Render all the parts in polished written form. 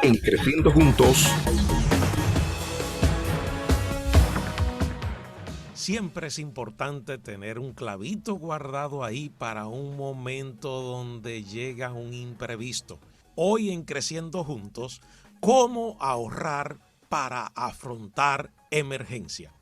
En Creciendo Juntos. Siempre es importante tener un clavito guardado ahí para un momento donde llega un imprevisto. Hoy en Creciendo Juntos, ¿cómo ahorrar para afrontar emergencia?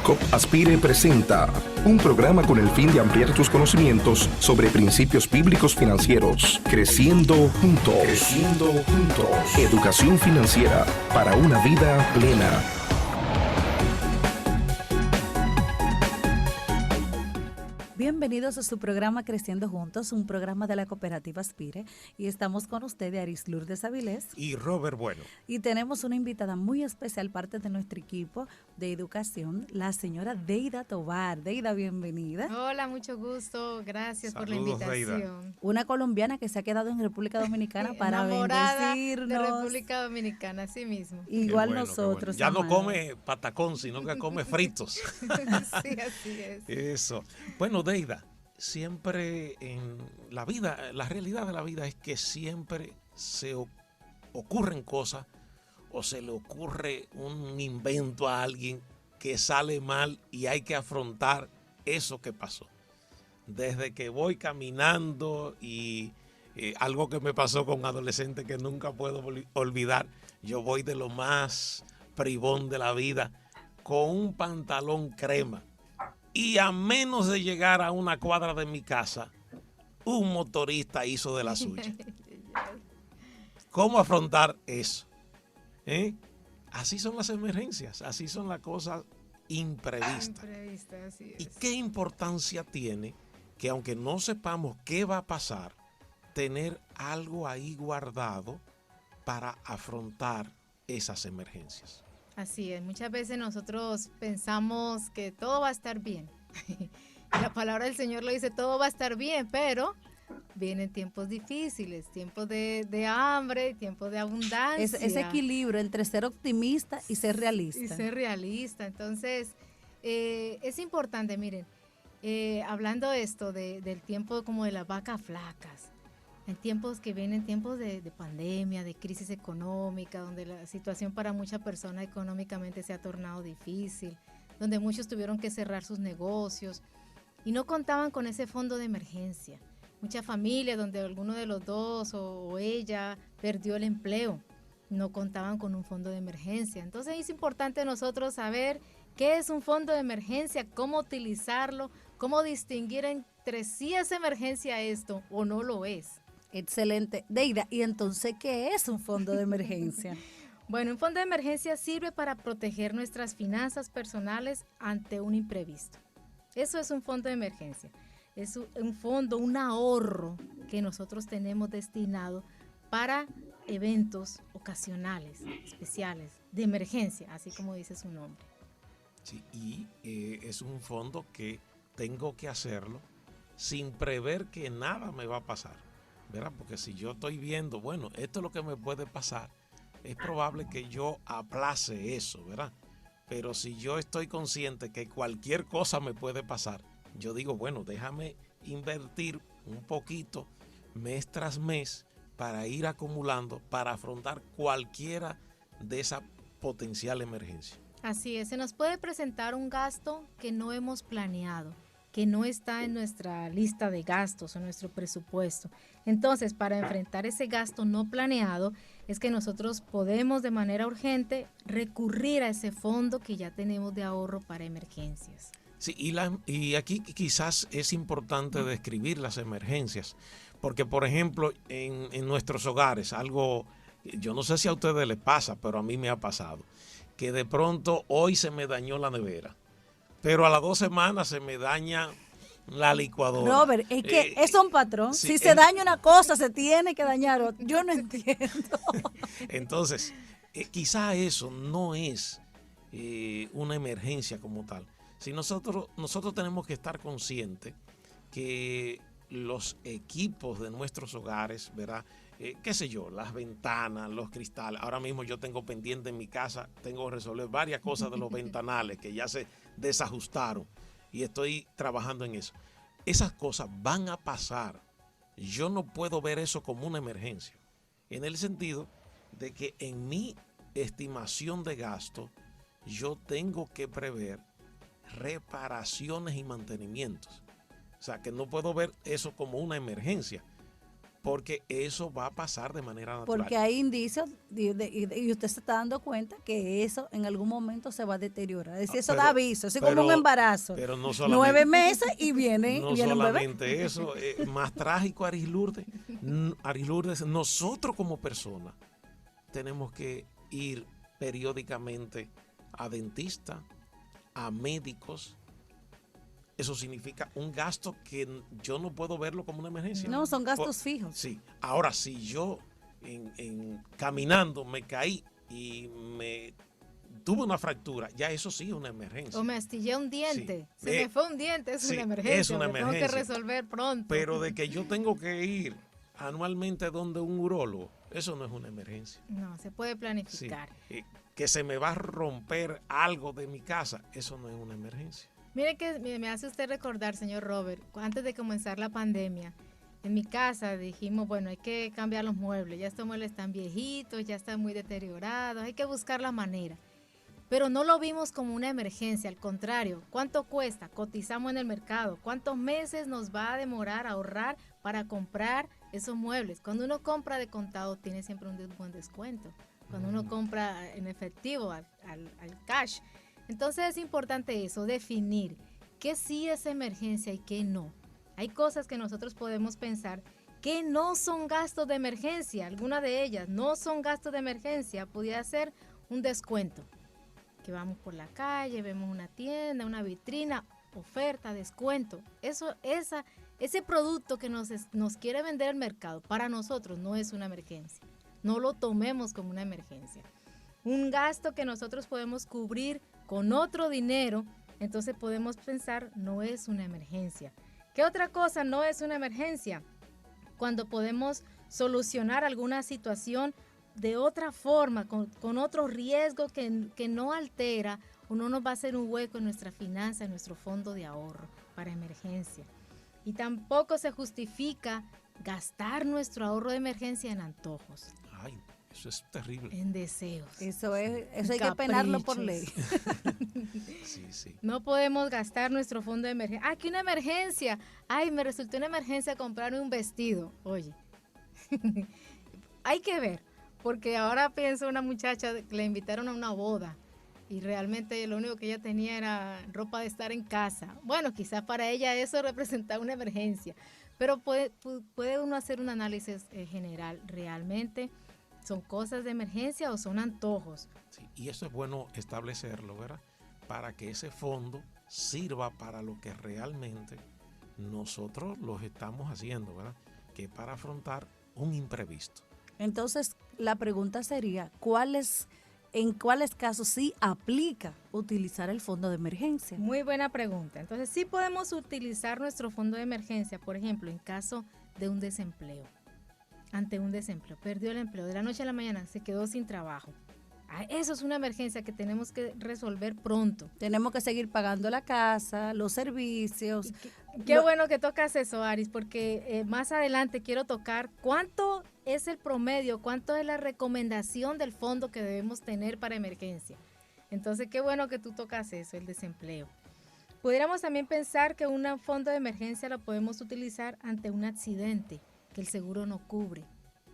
COP Aspire presenta un programa con el fin de ampliar tus conocimientos sobre principios bíblicos financieros. Creciendo Juntos. Creciendo Juntos. Educación financiera para una vida plena. Bienvenidos a su programa Creciendo Juntos, un programa de la cooperativa Aspire, y estamos con usted, Aris Lourdes Avilés y Robert Bueno. Y tenemos una invitada muy especial, parte de nuestro equipo de educación, la señora Deida Tovar. Deida, bienvenida. Hola, mucho gusto, gracias. Saludos, por la invitación. Deida. Una colombiana que se ha quedado en República Dominicana para bendecirnos. De República Dominicana, así mismo. Igual bueno, nosotros. Ya amada. No come patacón, sino que come fritos. Sí, así es. Eso. Bueno, Deida, siempre en la vida, la realidad de la vida es que siempre se ocurren cosas o se le ocurre un invento a alguien que sale mal y hay que afrontar eso que pasó. Desde que voy caminando y algo que me pasó con un adolescente que nunca puedo olvidar, yo voy de lo más bribón de la vida con un pantalón crema. Y a menos de llegar a una cuadra de mi casa, un motorista hizo de la suya. ¿Cómo afrontar eso? Así son las emergencias, así son las cosas imprevistas. Así es. ¿Y qué importancia tiene que aunque no sepamos qué va a pasar, tener algo ahí guardado para afrontar esas emergencias? Así es, muchas veces nosotros pensamos que todo va a estar bien. La palabra del Señor lo dice, todo va a estar bien, pero vienen tiempos difíciles, tiempos de hambre, tiempos de abundancia. Ese equilibrio entre ser optimista y ser realista. Entonces, es importante, miren, hablando esto del tiempo como de las vacas flacas, en tiempos que vienen tiempos de pandemia, de crisis económica, donde la situación para muchas personas económicamente se ha tornado difícil, donde muchos tuvieron que cerrar sus negocios y no contaban con ese fondo de emergencia. Muchas familias donde alguno de los dos o ella perdió el empleo, no contaban con un fondo de emergencia. Entonces es importante nosotros saber qué es un fondo de emergencia, cómo utilizarlo, cómo distinguir entre si es emergencia esto o no lo es. Excelente. Deida, ¿y entonces qué es un fondo de emergencia? Bueno, un fondo de emergencia sirve para proteger nuestras finanzas personales ante un imprevisto. Eso es un fondo de emergencia. Es un fondo, un ahorro que nosotros tenemos destinado para eventos ocasionales, especiales, de emergencia, así como dice su nombre. Sí, y es un fondo que tengo que hacerlo sin prever que nada me va a pasar, ¿verdad? Porque si yo estoy viendo, bueno, esto es lo que me puede pasar, es probable que yo aplace eso, ¿verdad? Pero si yo estoy consciente que cualquier cosa me puede pasar, yo digo, bueno, déjame invertir un poquito mes tras mes para ir acumulando, para afrontar cualquiera de esa potencial emergencia. Así es, se nos puede presentar un gasto que no hemos planeado, que no está en nuestra lista de gastos o nuestro presupuesto. Entonces, para enfrentar ese gasto no planeado, es que nosotros podemos de manera urgente recurrir a ese fondo que ya tenemos de ahorro para emergencias. Sí, y aquí quizás es importante describir las emergencias, porque por ejemplo, en nuestros hogares, algo, yo no sé si a ustedes les pasa, pero a mí me ha pasado, que de pronto hoy se me dañó la nevera, pero a las 2 semanas se me daña la licuadora. Robert, es que es un patrón. Sí, si se daña una cosa, se tiene que dañar otra. Yo no entiendo. Entonces, quizá eso no es una emergencia como tal. Si nosotros tenemos que estar conscientes que los equipos de nuestros hogares, ¿verdad? Qué sé yo, las ventanas, los cristales. Ahora mismo yo tengo pendiente en mi casa, tengo que resolver varias cosas de los ventanales que ya se desajustaron y estoy trabajando en eso. Esas cosas van a pasar. Yo no puedo ver eso como una emergencia. en el sentido de que en mi estimación de gasto yo tengo que prever reparaciones y mantenimientos. O sea, que no puedo ver eso como una emergencia, porque eso va a pasar de manera natural. Porque hay indicios y usted se está dando cuenta que eso en algún momento se va a deteriorar. Es decir, eso da aviso, así como un embarazo. Pero no solamente, 9 meses y viene no un bebé. solamente eso, más trágico, Aris Lourdes, nosotros como personas tenemos que ir periódicamente a dentistas, a médicos. Eso significa un gasto que yo no puedo verlo como una emergencia. No, son gastos fijos. Sí. Ahora, si yo caminando me caí y me tuve una fractura, ya eso sí es una emergencia. O me astillé un diente. Sí. Se me fue un diente, es una emergencia. Es una emergencia. Tengo que resolver pronto. Pero de que yo tengo que ir anualmente donde un urólogo, eso no es una emergencia. No, se puede planificar. Sí. Que se me va a romper algo de mi casa, eso no es una emergencia. Mire que me hace usted recordar, señor Robert, antes de comenzar la pandemia, en mi casa dijimos, bueno, hay que cambiar los muebles, ya estos muebles están viejitos, ya están muy deteriorados, hay que buscar la manera. Pero no lo vimos como una emergencia, al contrario, ¿cuánto cuesta? Cotizamos en el mercado, ¿cuántos meses nos va a demorar ahorrar para comprar esos muebles? Cuando uno compra de contado tiene siempre un buen descuento, cuando uno compra en efectivo, al cash. Entonces es importante eso, definir qué sí es emergencia y qué no. Hay cosas que nosotros podemos pensar que no son gastos de emergencia, algunas de ellas no son gastos de emergencia, podría ser un descuento. Que vamos por la calle, vemos una tienda, una vitrina, oferta, descuento. Ese producto que nos quiere vender el mercado, para nosotros no es una emergencia. No lo tomemos como una emergencia. Un gasto que nosotros podemos cubrir con otro dinero, entonces podemos pensar, no es una emergencia. ¿Qué otra cosa no es una emergencia? Cuando podemos solucionar alguna situación de otra forma, con otro riesgo que no altera o no nos va a hacer un hueco en nuestra finanza, en nuestro fondo de ahorro para emergencia. Y tampoco se justifica gastar nuestro ahorro de emergencia en antojos. Ay, eso es terrible. En deseos. Eso hay que penarlo por ley. Sí. No podemos gastar nuestro fondo de emergencia. ¡Ay, que una emergencia! ¡Ay, me resultó una emergencia comprarme un vestido! Oye, hay que ver, porque ahora pienso una muchacha que le invitaron a una boda y realmente lo único que ella tenía era ropa de estar en casa. Bueno, quizás para ella eso representaba una emergencia, pero puede uno hacer un análisis general. ¿Realmente son cosas de emergencia o son antojos? Sí, y eso es bueno establecerlo, ¿verdad? Para que ese fondo sirva para lo que realmente nosotros los estamos haciendo, ¿verdad? Que para afrontar un imprevisto. Entonces, la pregunta sería, ¿en cuáles casos sí aplica utilizar el fondo de emergencia? Muy buena pregunta. Entonces, sí podemos utilizar nuestro fondo de emergencia, por ejemplo, en caso de un desempleo. Ante un desempleo, perdió el empleo, de la noche a la mañana se quedó sin trabajo. Eso es una emergencia que tenemos que resolver pronto. Tenemos que seguir pagando la casa, los servicios. Qué bueno que tocas eso, Aris, porque más adelante quiero tocar cuánto es el promedio, cuánto es la recomendación del fondo que debemos tener para emergencia. Entonces, qué bueno que tú tocas eso, el desempleo. Pudiéramos también pensar que un fondo de emergencia lo podemos utilizar ante un accidente que el seguro no cubre.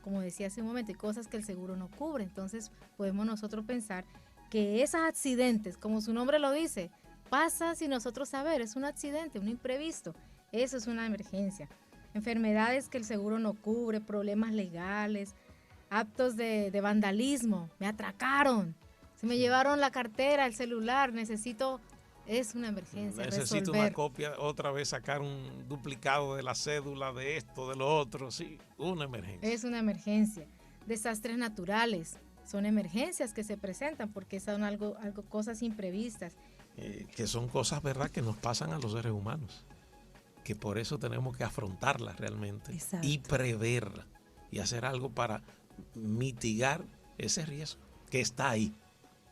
Como decía hace un momento, hay cosas que el seguro no cubre. Entonces podemos nosotros pensar que esos accidentes, como su nombre lo dice, pasa sin nosotros saber, es un accidente, un imprevisto. Eso es una emergencia. Enfermedades que el seguro no cubre, problemas legales, actos de vandalismo, me atracaron, se me llevaron la cartera, el celular, es una emergencia. Necesito una copia, otra vez sacar un duplicado de la cédula, de esto, de lo otro, sí, una emergencia. Es una emergencia. Desastres naturales, son emergencias que se presentan porque son cosas imprevistas. Que son cosas, ¿verdad?, que nos pasan a los seres humanos, que por eso tenemos que afrontarlas realmente. Exacto. Y preverlas y hacer algo para mitigar ese riesgo que está ahí.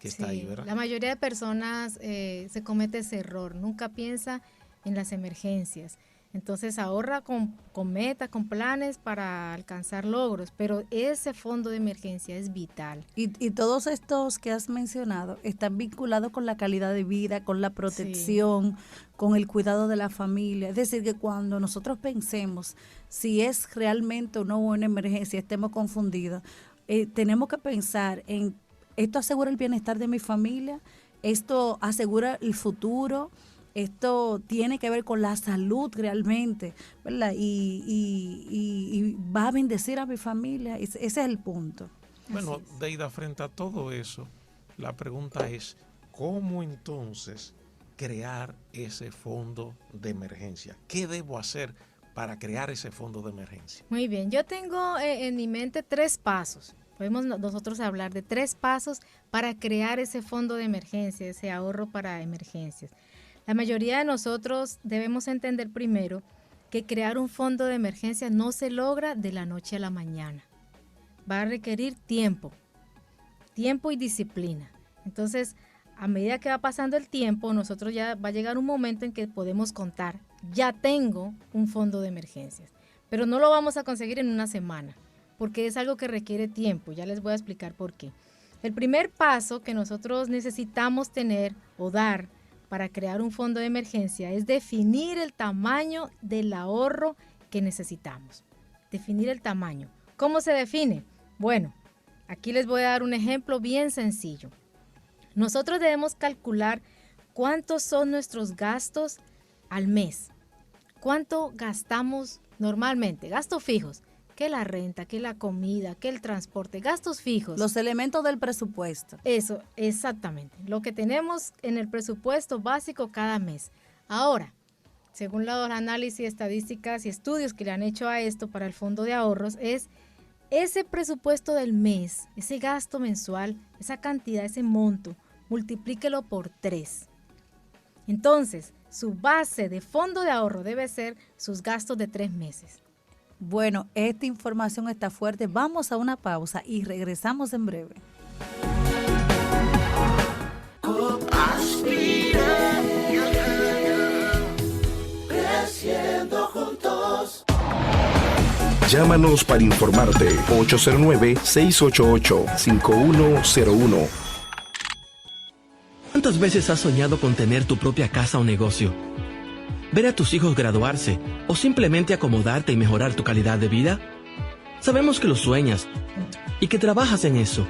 ¿Verdad? La mayoría de personas se comete ese error, nunca piensa en las emergencias. Entonces ahorra con metas, con planes para alcanzar logros, pero ese fondo de emergencia es vital. Y todos estos que has mencionado están vinculados con la calidad de vida, con la protección, con el cuidado de la familia. Es decir, que cuando nosotros pensemos si es realmente o no una emergencia, estemos confundidos, tenemos que pensar en, ¿esto asegura el bienestar de mi familia? ¿Esto asegura el futuro? Esto tiene que ver con la salud realmente, ¿verdad? Y va a bendecir a mi familia. Ese es el punto. Bueno, Deida, frente a todo eso, la pregunta es, ¿cómo entonces crear ese fondo de emergencia? ¿Qué debo hacer para crear ese fondo de emergencia? Muy bien, yo tengo en mi mente 3 pasos. Podemos nosotros hablar de 3 pasos para crear ese fondo de emergencia, ese ahorro para emergencias. La mayoría de nosotros debemos entender primero que crear un fondo de emergencia no se logra de la noche a la mañana. Va a requerir tiempo y disciplina. Entonces, a medida que va pasando el tiempo, nosotros ya va a llegar un momento en que podemos contar, ya tengo un fondo de emergencias, pero no lo vamos a conseguir en una semana, porque es algo que requiere tiempo. Ya les voy a explicar por qué. El primer paso que nosotros necesitamos tener o dar para crear un fondo de emergencia es definir el tamaño del ahorro que necesitamos. Definir el tamaño. ¿Cómo se define? Bueno, aquí les voy a dar un ejemplo bien sencillo. Nosotros debemos calcular cuántos son nuestros gastos al mes. ¿Cuánto gastamos normalmente? Gastos fijos. Que la renta, que la comida, que el transporte, gastos fijos. Los elementos del presupuesto. Eso, exactamente. Lo que tenemos en el presupuesto básico cada mes. Ahora, según los análisis, estadísticas y estudios que le han hecho a esto para el fondo de ahorros, es ese presupuesto del mes, ese gasto mensual, esa cantidad, ese monto, multiplíquelo por 3. Entonces, su base de fondo de ahorro debe ser sus gastos de 3 meses. Bueno, esta información está fuerte. Vamos a una pausa y regresamos en breve. Creciendo juntos. Llámanos para informarte. 809-688-5101. ¿Cuántas veces has soñado con tener tu propia casa o negocio? ¿Ver a tus hijos graduarse o simplemente acomodarte y mejorar tu calidad de vida? Sabemos que lo sueñas y que trabajas en eso,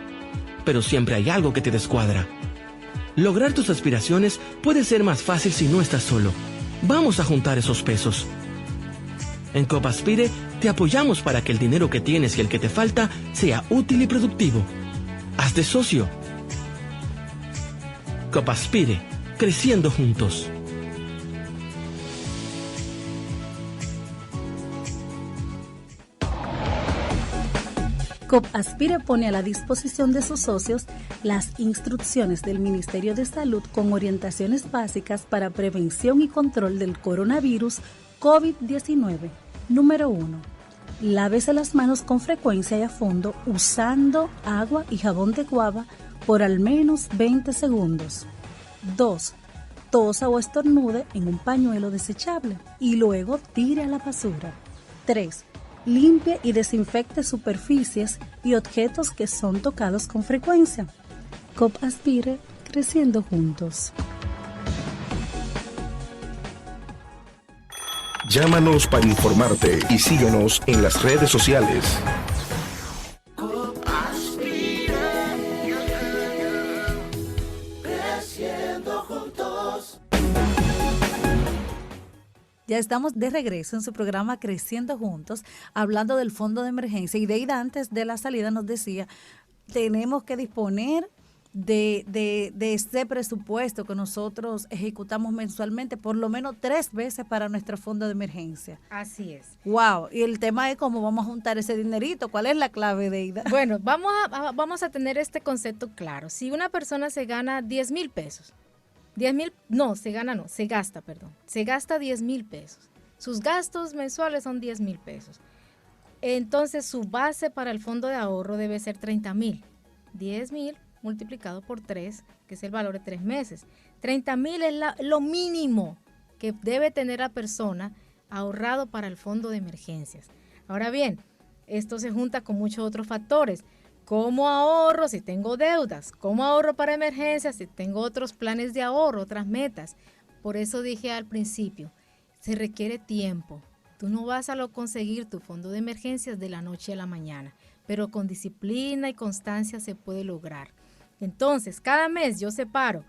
pero siempre hay algo que te descuadra. Lograr tus aspiraciones puede ser más fácil si no estás solo. Vamos a juntar esos pesos. En Copaspire te apoyamos para que el dinero que tienes y el que te falta sea útil y productivo. Hazte socio. Copaspire, creciendo juntos. Copaspire pone a la disposición de sus socios las instrucciones del Ministerio de Salud con orientaciones básicas para prevención y control del coronavirus COVID-19. Número 1. Lávese las manos con frecuencia y a fondo usando agua y jabón de guava por al menos 20 segundos. 2. Tosa o estornude en un pañuelo desechable y luego tire a la basura. 3. Limpie y desinfecte superficies y objetos que son tocados con frecuencia. Copaspire, creciendo juntos. Llámanos para informarte y síguenos en las redes sociales. Creciendo juntos. Ya estamos de regreso en su programa Creciendo Juntos, hablando del fondo de emergencia. Y Deida, antes de la salida, nos decía, tenemos que disponer de ese presupuesto que nosotros ejecutamos mensualmente, por lo menos 3 veces para nuestro fondo de emergencia. Así es. Wow, y el tema es cómo vamos a juntar ese dinerito. ¿Cuál es la clave, Deida? Bueno, vamos a tener este concepto claro. Si una persona se gana 10,000 pesos, se gasta 10,000 pesos. Sus gastos mensuales son 10,000 pesos. Entonces, su base para el fondo de ahorro debe ser 30,000. 10,000 multiplicado por 3, que es el valor de 3 meses. 30,000 es lo mínimo que debe tener la persona ahorrado para el fondo de emergencias. Ahora bien, esto se junta con muchos otros factores. ¿Cómo ahorro si tengo deudas? ¿Cómo ahorro para emergencias si tengo otros planes de ahorro, otras metas? Por eso dije al principio, se requiere tiempo. Tú no vas a conseguir tu fondo de emergencias de la noche a la mañana, pero con disciplina y constancia se puede lograr. Entonces, cada mes yo separo.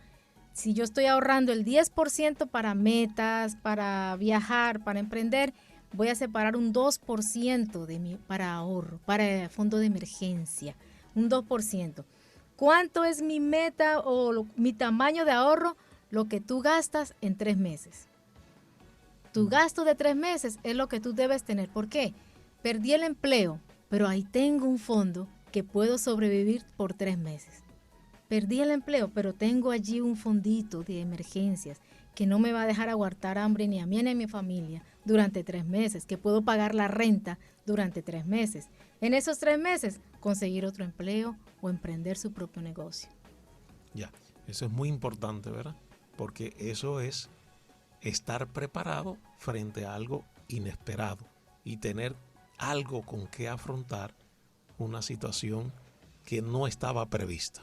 Si yo estoy ahorrando el 10% para metas, para viajar, para emprender, voy a separar un 2% para ahorro, para fondo de emergencia, un 2%. ¿Cuánto es mi meta o mi tamaño de ahorro? Lo que tú gastas en 3 meses. Tu gasto de 3 meses es lo que tú debes tener. ¿Por qué? Perdí el empleo, pero ahí tengo un fondo que puedo sobrevivir por 3 meses. Perdí el empleo, pero tengo allí un fondito de emergencias que no me va a dejar aguantar hambre ni a mí ni a mi familia durante 3 meses, que puedo pagar la renta durante 3 meses. En esos 3 meses, conseguir otro empleo o emprender su propio negocio. Ya, eso es muy importante, ¿verdad? Porque eso es estar preparado frente a algo inesperado y tener algo con que afrontar una situación que no estaba prevista.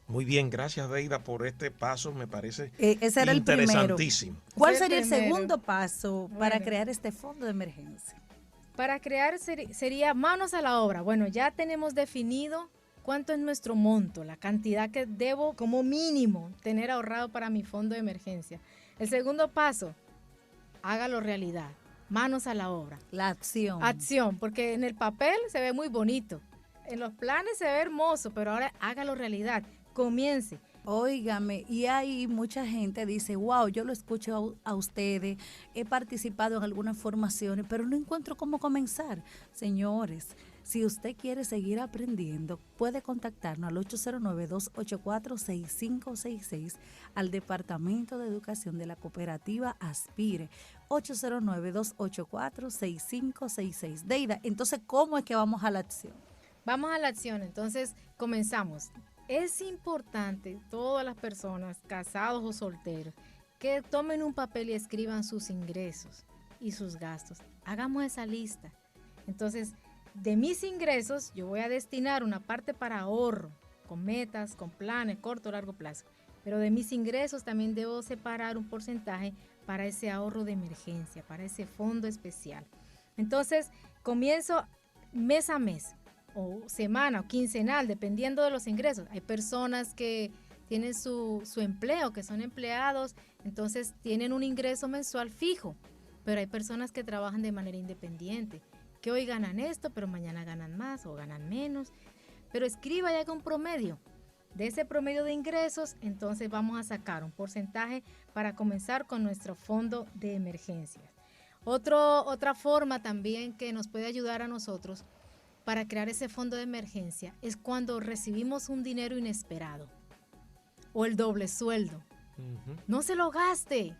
Muy bien, gracias Deida por este paso, me parece ese era interesantísimo. El ¿Cuál sería el segundo paso para Bueno, crear este fondo de emergencia? Para crear sería manos a la obra. Bueno, ya tenemos definido cuánto es nuestro monto, la cantidad que debo como mínimo tener ahorrado para mi fondo de emergencia. El segundo paso, hágalo realidad, manos a la obra. La acción. Acción, porque en el papel se ve muy bonito, en los planes se ve hermoso, pero ahora hágalo realidad, comience. Óigame, y ahí mucha gente dice, wow, yo lo escucho a ustedes, he participado en algunas formaciones, pero no encuentro cómo comenzar. Señores, si usted quiere seguir aprendiendo, puede contactarnos al 809-284-6566, al Departamento de Educación de la Cooperativa Aspire, 809-284-6566. Deida, entonces, ¿cómo es que vamos a la acción? Vamos a la acción, entonces comenzamos. Es importante, todas las personas, casados o solteros, que tomen un papel y escriban sus ingresos y sus gastos. Hagamos esa lista. Entonces, de mis ingresos, yo voy a destinar una parte para ahorro, con metas, con planes, corto o largo plazo. Pero de mis ingresos también debo separar un porcentaje para ese ahorro de emergencia, para ese fondo especial. Entonces, comienzo mes a mes, o semana o quincenal, dependiendo de los ingresos. Hay personas que tienen su empleo, que son empleados, entonces tienen un ingreso mensual fijo, pero hay personas que trabajan de manera independiente, que hoy ganan esto, pero mañana ganan más o ganan menos. Pero escriba y haga un promedio. De ese promedio de ingresos, entonces vamos a sacar un porcentaje para comenzar con nuestro fondo de emergencias. Otra forma también que nos puede ayudar a nosotros para crear ese fondo de emergencia es cuando recibimos un dinero inesperado o el doble sueldo. No se lo gaste.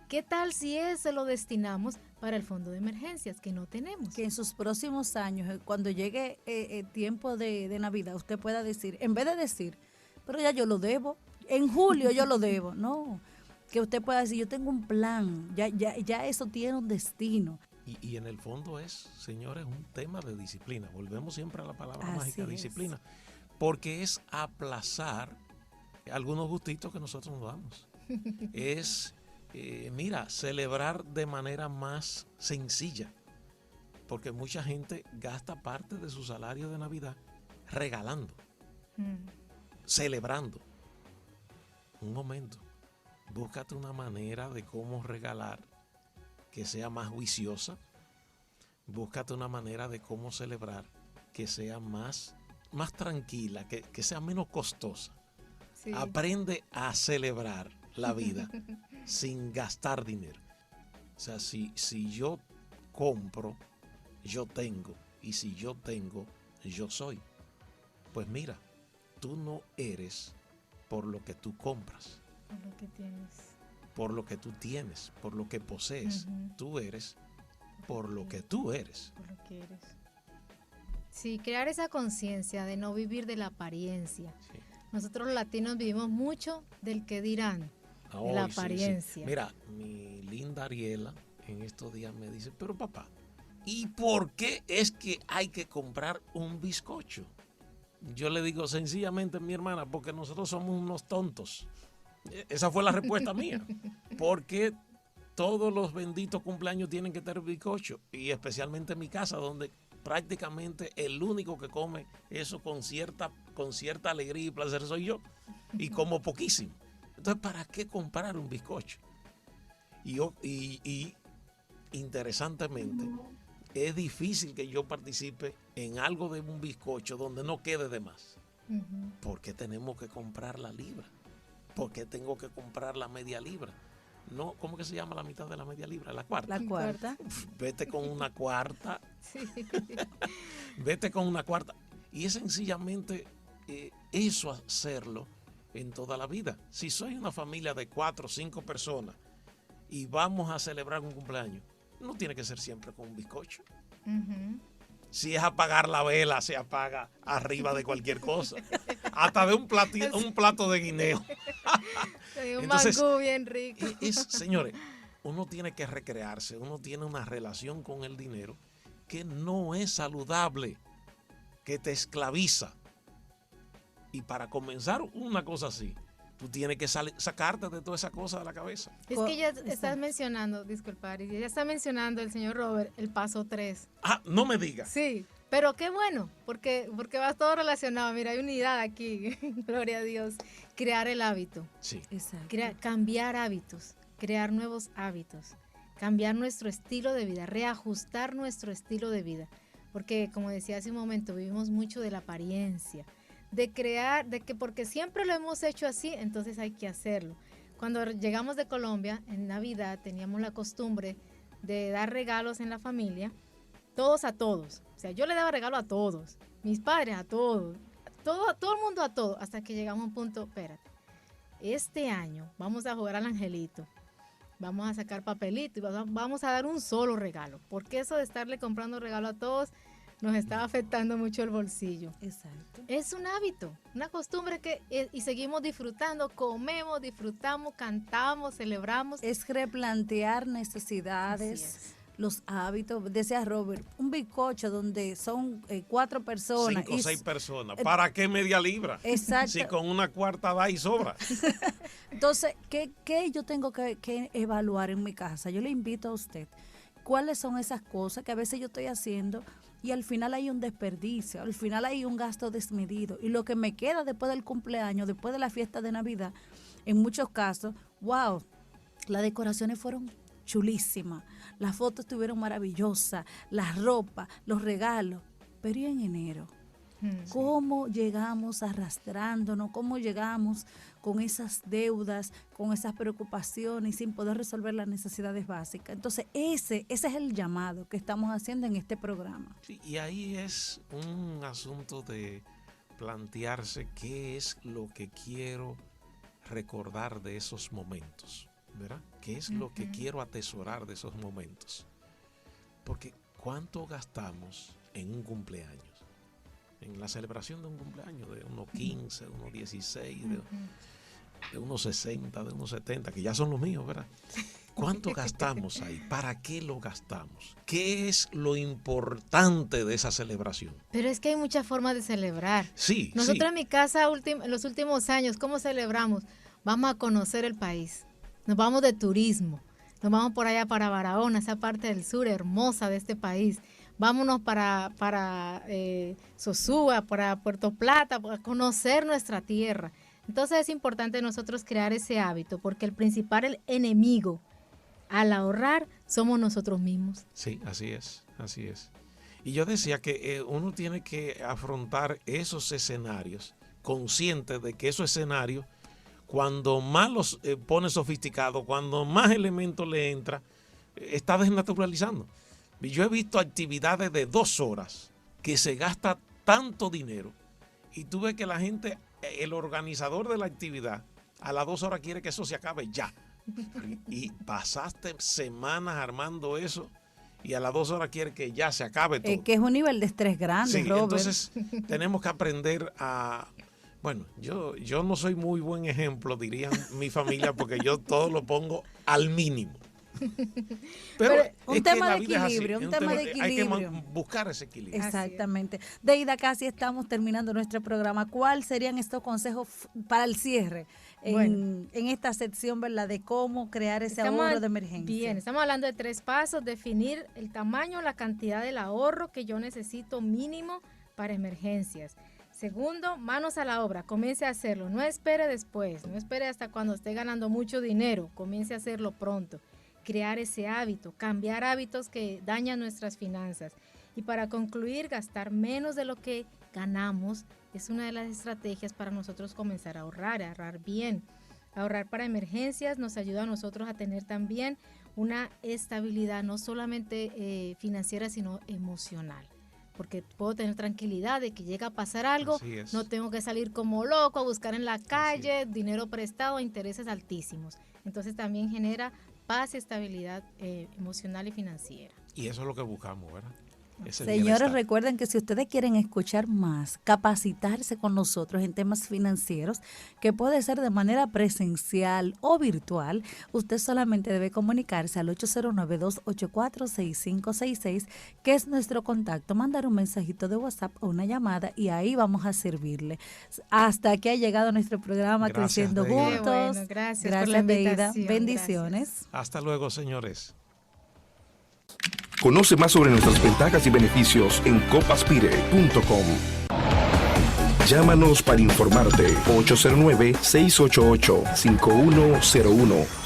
¿Qué tal si ese lo destinamos para el fondo de emergencias que no tenemos? Que en sus próximos años, cuando llegue el tiempo de Navidad, usted pueda decir, en vez de decir, pero ya yo lo debo, en julio yo lo debo, no. Que usted pueda decir, yo tengo un plan, ya eso tiene un destino. Y en el fondo es, señores, un tema de disciplina. Volvemos siempre a la palabra Así mágica, es. disciplina. Porque es aplazar algunos gustitos que nosotros nos damos. Es, celebrar de manera más sencilla. Porque mucha gente gasta parte de su salario de Navidad regalando, celebrando. Un momento, búscate una manera de cómo regalar que sea más juiciosa. Búscate una manera de cómo celebrar que sea más tranquila, que sea menos costosa. Sí. Aprende a celebrar la vida sin gastar dinero. O sea, si yo compro, yo tengo. Y si yo tengo, yo soy. Pues mira, tú no eres por lo que tú compras. Por lo que tienes. Por lo que tú tienes, por lo que posees. Tú eres por lo que tú eres. Por lo que eres. Sí, crear esa conciencia de no vivir de la apariencia. Sí. Nosotros los latinos vivimos mucho del que dirán, de la apariencia. Sí. Mira, mi linda Ariela, en estos días me dice, pero papá, ¿y por qué es que hay que comprar un bizcocho? Yo le digo sencillamente, mi hermana, porque nosotros somos unos tontos. Esa fue la respuesta mía. Porque todos los benditos cumpleaños tienen que tener bizcocho. Y especialmente en mi casa, donde prácticamente el único que come eso con cierta alegría y placer soy yo. Y como poquísimo. Entonces, ¿para qué comprar un bizcocho? Y interesantemente, es difícil que yo participe en algo de un bizcocho donde no quede de más. ¿Por qué tenemos que comprar la libra? ¿Por qué tengo que comprar la media libra? No, ¿cómo que se llama la mitad de la media libra? La cuarta. La cuarta. Vete con una cuarta. Sí. Vete con una cuarta. Y es sencillamente eso hacerlo en toda la vida. Si soy una familia de 4 o 5 personas y vamos a celebrar un cumpleaños, no tiene que ser siempre con un bizcocho. Si es apagar la vela, se apaga arriba de cualquier cosa. Hasta de un plato de guineo. Un Entonces, mangú bien rico. Señores, uno tiene que recrearse, uno tiene una relación con el dinero que no es saludable, que te esclaviza. Y para comenzar una cosa así, tú tienes que sacarte de toda esa cosa de la cabeza. Es que ya estás mencionando, disculpa, Ari, ya está mencionando el señor Robert el paso 3. Ah, no me digas. Sí, pero qué bueno, porque va todo relacionado. Mira, hay unidad aquí, gloria a Dios. Crear el hábito. Sí. Exacto. Cambiar hábitos, crear nuevos hábitos, cambiar nuestro estilo de vida, reajustar nuestro estilo de vida. Porque, como decía hace un momento, vivimos mucho de la apariencia, de crear, de que porque siempre lo hemos hecho así, entonces hay que hacerlo. Cuando llegamos de Colombia, en Navidad, teníamos la costumbre de dar regalos en la familia, todos a todos. O sea, yo le daba regalo a todos, mis padres a todos, todo el mundo a todo, hasta que llegamos a un punto, espérate, este año vamos a jugar al angelito, vamos a sacar papelito y vamos a dar un solo regalo, porque eso de estarle comprando regalo a todos nos está afectando mucho el bolsillo. Exacto. Es un hábito, una costumbre y seguimos disfrutando, comemos, disfrutamos, cantamos, celebramos. Es replantear necesidades, los hábitos. Decía Robert, un bizcocho donde son 4 personas. 5 o 6 personas. ¿Para qué media libra? Exacto. Si con una cuarta da y sobra. Entonces, ¿qué yo tengo que evaluar en mi casa? Yo le invito a usted. ¿Cuáles son esas cosas que a veces yo estoy haciendo y al final hay un desperdicio, al final hay un gasto desmedido? Y lo que me queda después del cumpleaños, después de la fiesta de Navidad, en muchos casos, wow, las decoraciones fueron chulísimas, las fotos estuvieron maravillosas, la ropa, los regalos, pero ¿y en enero? ¿Cómo llegamos arrastrándonos? ¿Cómo llegamos con esas deudas, con esas preocupaciones y sin poder resolver las necesidades básicas? Entonces, ese es el llamado que estamos haciendo en este programa. Sí, y ahí es un asunto de plantearse qué es lo que quiero recordar de esos momentos, ¿verdad? ¿Qué es lo que quiero atesorar de esos momentos? Porque ¿cuánto gastamos en un cumpleaños? En la celebración de un cumpleaños, de unos 15, de unos 16, de unos 60, de unos 70, que ya son los míos, ¿verdad? ¿Cuánto gastamos ahí? ¿Para qué lo gastamos? ¿Qué es lo importante de esa celebración? Pero es que hay muchas formas de celebrar. Sí, Nosotros en mi casa, en los últimos años, ¿cómo celebramos? Vamos a conocer el país. Nos vamos de turismo. Nos vamos por allá para Barahona, esa parte del sur hermosa de este país. Vámonos para Sosúa, para Puerto Plata, para conocer nuestra tierra. Entonces es importante nosotros crear ese hábito, porque el principal enemigo al ahorrar somos nosotros mismos. Sí, así es. Y yo decía que uno tiene que afrontar esos escenarios, consciente de que esos escenarios, cuando más los pone sofisticado, cuando más elementos le entra, está desnaturalizando. Yo he visto actividades de 2 horas que se gasta tanto dinero y tú ves que la gente, el organizador de la actividad, a las 2 horas quiere que eso se acabe ya. Y pasaste semanas armando eso y a las 2 horas quiere que ya se acabe todo. Que es un nivel de estrés grande, sí, Robert. Entonces tenemos que aprender a... Bueno, yo no soy muy buen ejemplo, dirían mi familia, porque yo todo lo pongo al mínimo. Pero un es que tema la de vida es así, equilibrio, es un tema de Hay que equilibrio. buscar ese equilibrio. Exactamente. Deida, casi estamos terminando nuestro programa. ¿Cuáles serían estos consejos para el cierre en esta sección, ¿verdad? De cómo crear ese ahorro de emergencia. Bien, estamos hablando de 3 pasos: definir el tamaño, la cantidad del ahorro que yo necesito mínimo para emergencias. Segundo, manos a la obra, comience a hacerlo, no espere después, no espere hasta cuando esté ganando mucho dinero, comience a hacerlo pronto. Crear ese hábito, cambiar hábitos que dañan nuestras finanzas. Y para concluir, gastar menos de lo que ganamos es una de las estrategias para nosotros comenzar a ahorrar bien. Ahorrar para emergencias nos ayuda a nosotros a tener también una estabilidad no solamente financiera, sino emocional. Porque puedo tener tranquilidad de que llega a pasar algo, no tengo que salir como loco a buscar en la calle dinero prestado a intereses altísimos. Entonces también genera paz y estabilidad emocional y financiera. Y eso es lo que buscamos, ¿verdad? Señores, recuerden que si ustedes quieren escuchar más, capacitarse con nosotros en temas financieros, que puede ser de manera presencial o virtual, usted solamente debe comunicarse al 809-284-6566, que es nuestro contacto, mandar un mensajito de WhatsApp o una llamada y ahí vamos a servirle. Hasta aquí ha llegado nuestro programa Creciendo Juntos. Gracias por la invitación. Deida. Bendiciones. Gracias. Hasta luego, señores. Conoce más sobre nuestras ventajas y beneficios en copaspire.com. Llámanos para informarte 809-688-5101